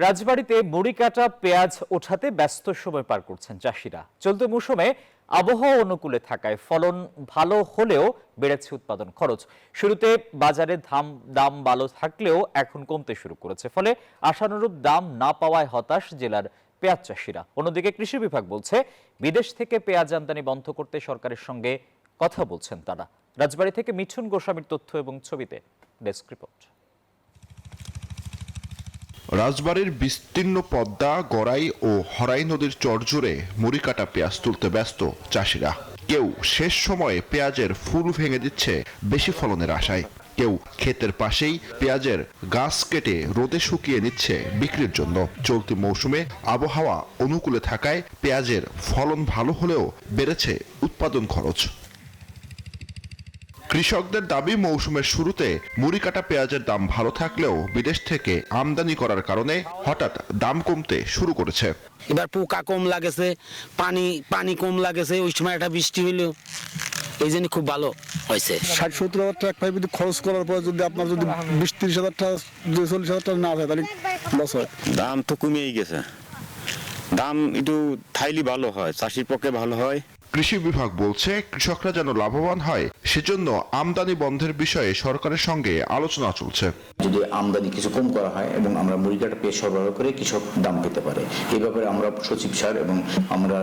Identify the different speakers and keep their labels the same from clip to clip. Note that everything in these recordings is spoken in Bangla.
Speaker 1: রাজবাড়ীতে মুড়ি কাটা পেঁয়াজ ওঠাতে ব্যস্ত সময় পার করছেন চাষিরা। চলতি মৌসুমে আবহাওয়া অনুকূলে থাকায় ফলন ভালো হলেও বেড়েছে উৎপাদন খরচ। শুরুতে বাজারে দাম ভালো থাকলেও এখন কমতে শুরু করেছে, ফলে আশানুরূপ দাম না পাওয়ায় হতাশ জেলার পেঁয়াজ চাষিরা। অন্যদিকে কৃষি বিভাগ বলছে, বিদেশ থেকে পেঁয়াজ আমদানি বন্ধ করতে সরকারের সঙ্গে কথা বলছেন তারা। রাজবাড়ী থেকে মিঠুন গোস্বামীর তথ্য এবং ছবিতে ডেস্ক রিপোর্ট।
Speaker 2: রাজবাড়ীর বিস্তীর্ণ পদ্মা, গড়াই ও হরাই নদীর চর জুড়ে মুড়ি কাটা পেঁয়াজ তুলতে ব্যস্ত চাষিরা। কেউ শেষ সময়ে পেঁয়াজের ফুল ভেঙে দিচ্ছে বেশি ফলনের আশায়, কেউ ক্ষেতের পাশেই পেঁয়াজের গাছ কেটে রোদে শুকিয়ে নিচ্ছে বিক্রির জন্য। চলতি মৌসুমে আবহাওয়া অনুকূলে থাকায় পেঁয়াজের ফলন ভালো হলেও বেড়েছে উৎপাদন খরচ। কৃষকদের দাবি, মৌসুমের শুরুতে মুড়ি কাটা পেঁয়াজের দাম ভালো থাকলেও বিদেশ থেকে আমদানি করার কারণে হঠাৎ দাম কমতে শুরু করেছে।
Speaker 3: এবার পোকা কম লাগেছে, পানি কম লাগেছে, ওই সময় একটা বৃষ্টি হইল, এই জন্য খুব ভালো হয়েছে।
Speaker 4: ৬০-৭০ হাজার টাকা যদি খরচ করার পর যদি আপনার যদি ২০-৩০ হাজার টাকা ৪০ হাজার টাকা না হয় তাহলে লস হয়।
Speaker 5: দাম তো কমেই গেছে, দাম একটু থাইলি ভালো হয়, চাষির পক্ষে ভালো হয়।
Speaker 2: কৃষি বিভাগ বলছে, কৃষকরা যেন লাভবান হয় সেজন্য আমদানি বন্ধের বিষয়ে সরকারের সঙ্গে আলোচনা চলছে।
Speaker 6: যদি আমদানি কিছু কম করা হয় এবং আমরা মুড়ি কাটা পেঁয়াজ সরবরাহ করে কৃষক দাম পেতে পারে, এই ব্যাপারে আমরা সচিব স্যার এবং আমরা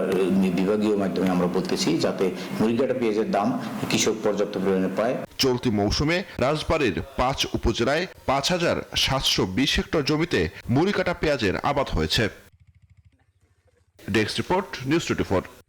Speaker 6: বিভাগীয় মাধ্যমে আমরা বলতেছি যাতে মুড়ি কাটা পেঁয়াজের দাম কৃষক পর্যাপ্ত পরিমাণে পায়।
Speaker 2: চলতি মৌসুমে রাজবাড়ীর ৫ উপজেলায় ৫,৭২০ হেক্টর জমিতে মুড়ি কাটা পেঁয়াজের আবাদ হয়েছে। Desk report, news 24।